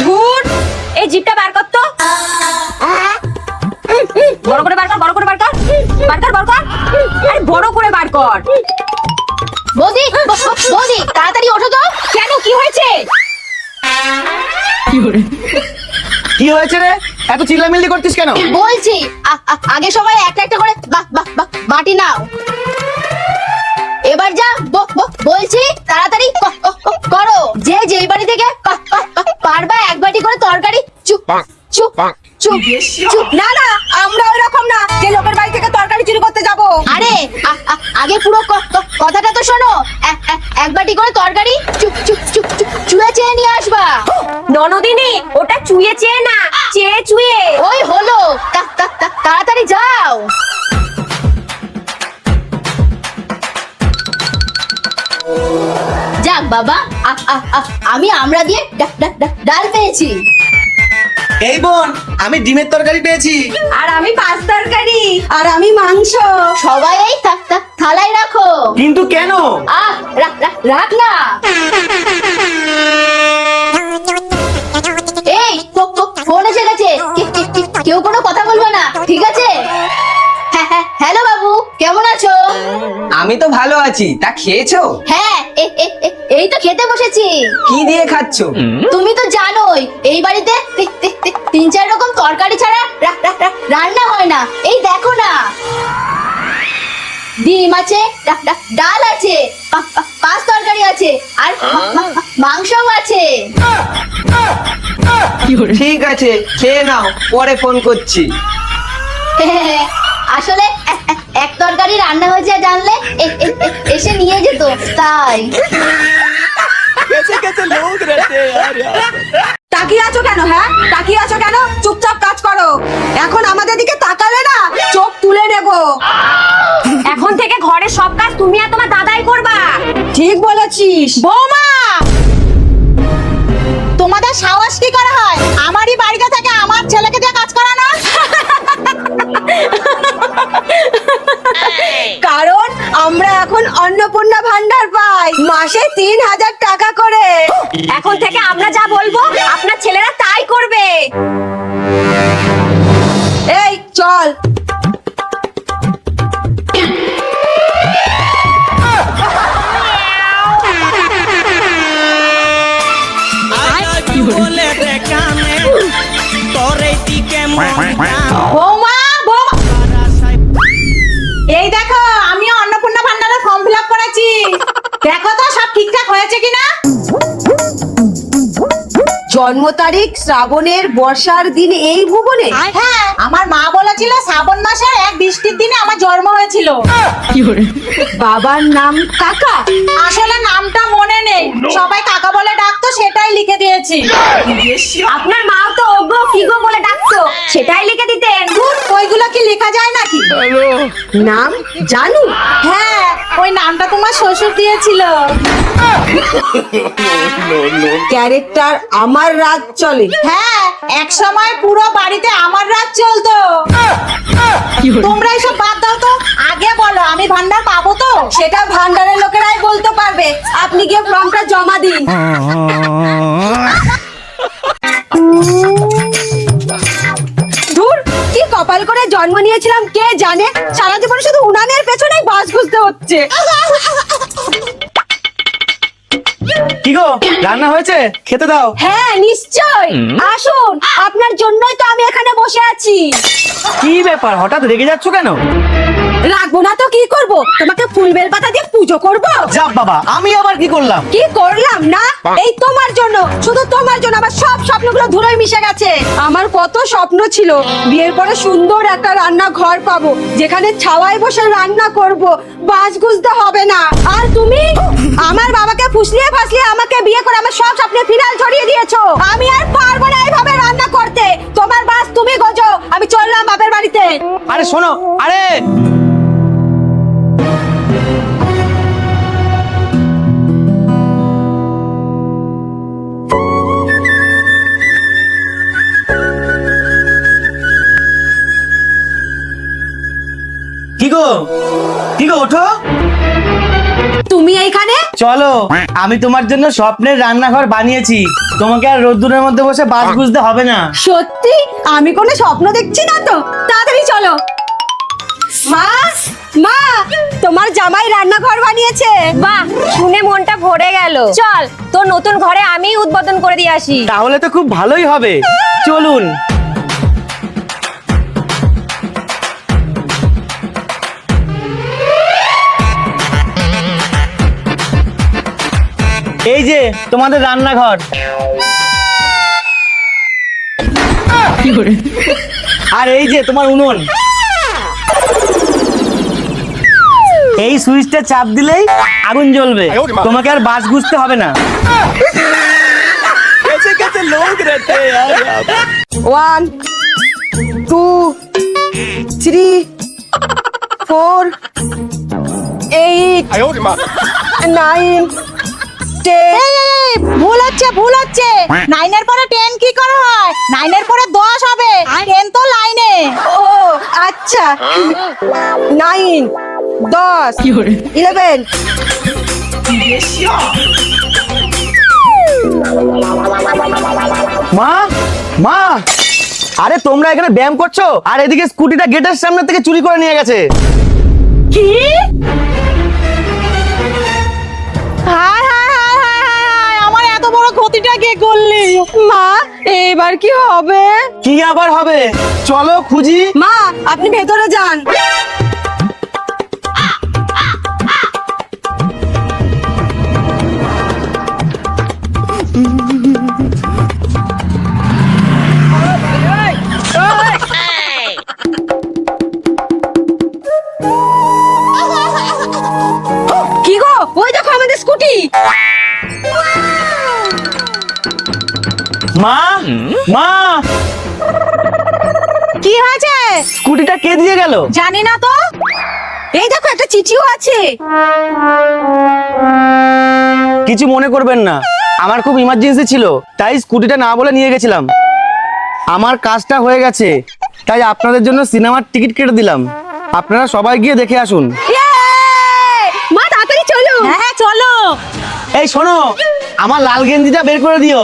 ধুর, এই জিপটা বার কর তো। বড় করে বার কর, বড় করে বার কর, বার কর, বার কর। আরে বড় করে বার কর। বৌদি বৌদি তাড়াতাড়ি ওঠো তো। কেন, কি হয়েছে? কি হয়েছে রে? এত চিল্লামিল্লি করছিস কেন? বলছি আগে সবাই একটা একটা করে বাটি নাও। এবার যা বলছি তাড়াতাড়ি করো। যে যেই বাড়ি থেকে পারবা এক বাটি করে তরকারি চুপ চুপ চুপ চুপ। না না, আমরা ওই রকম না যে লোকের বাড়ি থেকে তরকারি চুরি করতে যাব। আরে আগে পুরো কথাটা তো শোনো। এক বাটি করে তরকারি চুপ চুপ চুপ চুপ চুলে চেয়ে নিয়ে আসবা। ননদিনী, ওটা চুয়ে চেয়ে না, চেয়ে চুয়ে। ওই হলো, তাড়াতাড়ি যাও। যাক বাবা, আমি আমরা দিয়ে ডাল পেয়েছি। এই বোন, আমি ডিমের তরকারি পেয়েছি। আর আমি পাঁচ তরকারি, আর আমি মাংস। সবাই এই থালায় রাখো। কিন্তু কেন? রাখ না। এই ফোন এসে গেছে, কেউ কোনো কথা বলবে না, ঠিক আছে? হ্যালো বাবু, কেমন আছো? আমি তো ভালো আছি। তা খেয়েছো? হ্যাঁ, এই তো খেতে বসেছি। কি দিয়ে খাচ্ছো? তুমি তো জানোই এই বাড়িতে তিন চার রকম তরকারি ছাড়া রান্না হয় না। এই দেখো না, ডিম আছে, ডাল আছে, পাঁচ তরকারি আছে, আর মাংসও আছে। ঠিক আছে, খেয়ে নাও, পরে ফোন করছি। আসলে এক তরকারি রান্না হয়েছে জানলে এসে নিয়ে যেত, তাই। তাকিয়ে আছো কেন? হ্যাঁ, তাকিয়ে আছো কেন? চুপচাপ কাজ করো। এখন আমাদের দিকে তাকালে না, চোখ তুলে নেব। এখন থেকে ঘরের সব কাজ তুমি আর তোমার দাদাই করবা। ঠিক বলেছিস বৌমা। তোমাদের সাহস কি করা হয় আমারই বাড়িতে থেকে আমার ছেলেকে দিয়ে কাজ করানো? কারণ আমরা এখন অন্নপূর্ণা ভান্ডার পাই, মাসে 3000 টাকা করে। এখন থেকে আমরা যা বলবো আপনার ছেলেরা তাই করবে। এই চল। বৌমা বৌমা, এই দেখো আমি অন্নপূর্ণা ভান্ডারের ফর্ম ফিল আপ করেছি। দেখো তো সব ঠিকঠাক হয়েছে কিনা। জন্ম তারিখ শ্রাবণের বর্ষার দিন এই ভুবনে। হ্যাঁ, আমার মা বলেছিল শ্রাবণ মাসের এক বৃষ্টির দিনে আমার জন্ম হয়েছিল। বাবার নাম কাকা। আসলে নামটা মনে নেই, সবাই কাকা বলে ডাকতো, সেটাই লিখে দিয়েছি। আপনার মা তো ওগো কি গো বলে ডাকতো, সেটাই লিখে দিতেন। ওইগুলো কি লেখা যায় নাকি? নাম জানু। হ্যাঁ, ওই নামটা তোমার শ্বশুর দিয়েছিল। ক্যারেক্টার আমার রাজ চলে। হ্যাঁ, এক সময় পুরো বাড়িতে আমার রাজ চলতো। তোমরা এসব বাদ দাও তো, আগে বলো আমি ভান্ডার পাবো তো? সেটা ভান্ডারের লোকেরাই বলতে পারবে, আপনি গিয়ে ফর্মটা জমা দিন। ধুর, কি কপাল করে জন্ম নিয়েছিলাম কে জানে, সারা জীবন শুধু উনানের পেছনেই বাস গুজতে হচ্ছে। কি গো, রান্না হয়েছে? খেতে দাও। হ্যাঁ নিশ্চয়, আসুন, আপনার জন্যই তো আমি এখানে বসে আছি। কি ব্যাপার, হঠাৎ রেগে যাচ্ছ কেন? রাখবো না তো কি করব, তোমাকে ফুল বেল পাতা দিয়ে পুজো করব। যা বাবা, আমি আবার কি করলাম? কি করলাম না, এই তোমার জন্য, শুধু তোমার জন্য আমার সব স্বপ্নগুলো ধুলোয় মিশে গেছে। আমার কত স্বপ্ন ছিল, বিয়ের পরে সুন্দর একটা রান্না ঘর পাবো, যেখানে ছাওয়ায় বসে রান্না করব, বাস গুজতে হবে না। আর তুমি আমার বাবাকে ফুসলিয়ে ফাসলিয়ে আমাকে বিয়ে করে আমার সব স্বপ্নে ফিনাল ছড়িয়ে দিয়েছো। আমি আর পারবো না এইভাবে রান্না করতে। তোমার বাস তুমি গোজো, আমি চললাম বাপের বাড়িতে। আরে শোনো, আরে কি গো, কি গো, ওঠো। তুমি এইখানে? চলো, আমি তোমার জন্য স্বপ্নের রান্নাঘর বানিয়েছি, তোমাকে আর রোদ্দুরের মধ্যে বসে বাস বুঝতে হবে না। সত্যি আমি কোনো স্বপ্ন দেখছি না তো? তাড়াতাড়ি চলো। মা, মা, তোমার জামাই রান্নাঘর বানিয়েছে। বাহ, শুনে মনটা ভরে গেল। চল, তোর নতুন ঘরে আমিই উদ্বোধন করে দিয়ে আসি। তাহলে তো খুব ভালোই হবে, চলুন। এই যে তোমাদের রান্নাঘর। আর এই যে তোমার উনুন। এই সুইচটা চাপ দিলেই আগুন জ্বলবে, তোমাকে আর বাস বুঝতে হবে না। 1 2 3 4 8 9 10। ভুল হচ্ছে 9 এর পরে 10 কি করে হয়? 9 এর পরে 10 হবে, 10 তো লাইনে। ও আচ্ছা, 9 10 11। মা, মা, আরে তোমরা এখানে ব্যায়াম করছো আর এদিকে স্কুটিটা গেটের সামনে থেকে চুরি করে নিয়ে গেছে। কি? হায় হায় হায় হায় হায় হায়, আমার এত বড় ক্ষতিটা কে করলি? মা, এবার কি হবে? কি আবার হবে? চলো খুঁজি। মা, আপনি ভেতরে যান। কি গো, ওই দেখো আমাদের স্কুটি। মা, মা, কি হয়েছে? স্কুটিটা কে দিয়ে গেল? জানি না তো। এই দেখো একটা চিঠিও আছে। কিছু মনে করবেন না, আমার খুব ইমার্জেন্সি ছিল, তাই স্কুটিটা না বলে নিয়ে গেছিলাম। আমার কাজটা হয়ে গেছে, তাই আপনাদের জন্য সিনেমার টিকিট কেটে দিলাম। আপনারা সবাই গিয়ে দেখে আসুন। মা, তাড়াতাড়ি চলো। হ্যাঁ হ্যাঁ চলো। এই শোনো, আমার লাল গেঞ্জিটা বের করে দিও।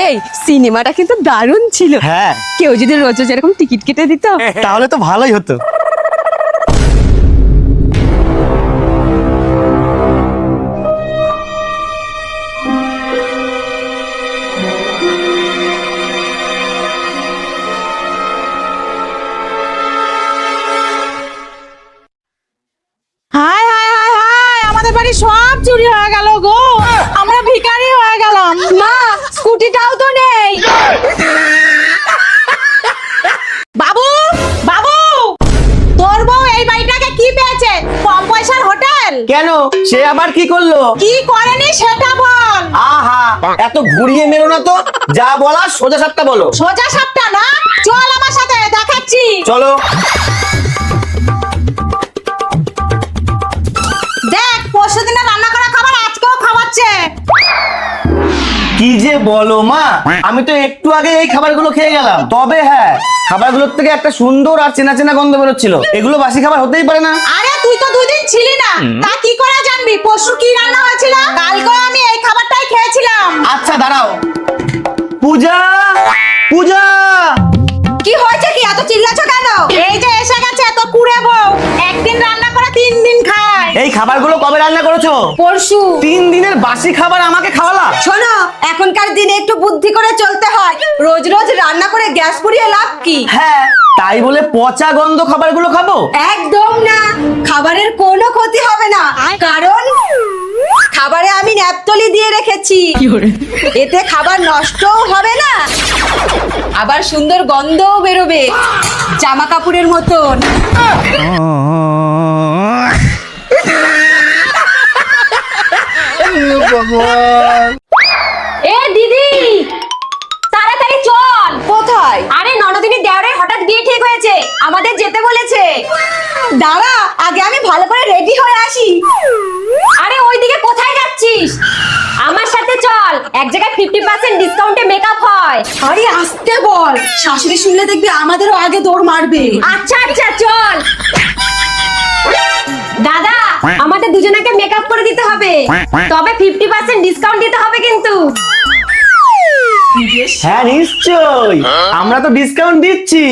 এই সিনেমাটা কিন্তু দারুণ ছিল। হ্যাঁ, কেউ যদি রোজ রোজ এরকম টিকিট কেটে দিত। তাহলে তো ভালোই হতো। হায় হায় হায় হায়, আমাদের বাড়ি সব চুরি হয়ে গেল গো। আমরা ভিখারি হয়ে গেলাম। মা, স্কুটিটাও তো নেই। বাবু, বাবু, তোর বউ এই বাড়িটাকে কি পেয়েছে? কম পয়সার হোটেল? কেন, সে আবার কি করলো? কি করেনি সেটা বল। আহা, এত ঘুরিয়ে মেরো না তো, যা বলার সোজা সাপটা বলো। সোজা সাপটা না, চল আমার সাথে দেখাচ্ছি। চলো। দেখ, পরশুদিনে রান্না করা খাবার আজকেও খাওয়াচ্ছে। কি যে বলো মা, আমি তো একটু আগে এই খাবারগুলো খেয়ে গেলাম। তবে হ্যাঁ, খাবারগুলোর থেকে একটা সুন্দর আর চেনা চেনা গন্ধ বেরোচ্ছিল। এগুলো বাসি খাবার হতেই পারে না। আরে তুই তো 2 দিন ছিলি না, তা কি করে জানবি পরশু কি রান্না হয়েছিল? কালকে আমি এই খাবারটাই খেয়েছিলাম। আচ্ছা দাঁড়াও। পূজা, পূজা, কি হয়েছে? কি এত চিল্লাচ্ছ কেন? এই যে এসে গেছে তো কুড়ে বউ, একদিন রান্না করে 3 দিন খায়। এই খাবারগুলো কবে রান্না করেছো? পরশু। 3 দিনের বাসি খাবার আমাকে খাওয়ালা? শোনো, এখনকার দিনে একটু বুদ্ধি করে চলতে হয়। রোজ রোজ রান্না করে গ্যাস পুড়িয়ে লাভ কি? হ্যাঁ, তাই বলে পচা গন্ধ খাবারগুলো খাবো? একদম না, খাবারের কোনো ক্ষতি হবে না, কারণ খাবারে আমি ন্যাপথলি দিয়ে রেখেছি। এতে খাবার নষ্টও হবে না, আবার সুন্দর গন্ধও বেরোবে, জামা কাপড়ের মতন। এ দিদি, তাড়াতাড়ি চল। কোথায়? আরে ননদিনী দেওরের হঠাৎ বিয়ে ঠিক হয়েছে, আমাদের যেতে বলেছে। দাঁড়া, আগে আমি ভালো করে রেডি হয়ে আসি। আরে ওইদিকে কোথায় যাচ্ছিস? আমার সাথে চল, এক জায়গায় 50% ডিসকাউন্টে মেকআপ হয়। আরে আসতে বল, শাশুড়ি শুনলে দেখবি আমাদেরও আগে দৌড় মারবে। আচ্ছা আচ্ছা চল। দাদা, আমাদের দুজনকে মেকআপ করে দিতে হবে, তবে 50% ডিসকাউন্ট দিতে হবে কিন্তু। হ্যাঁ নিশ্চয়ই, আমরা তো ডিসকাউন্ট দিচ্ছি।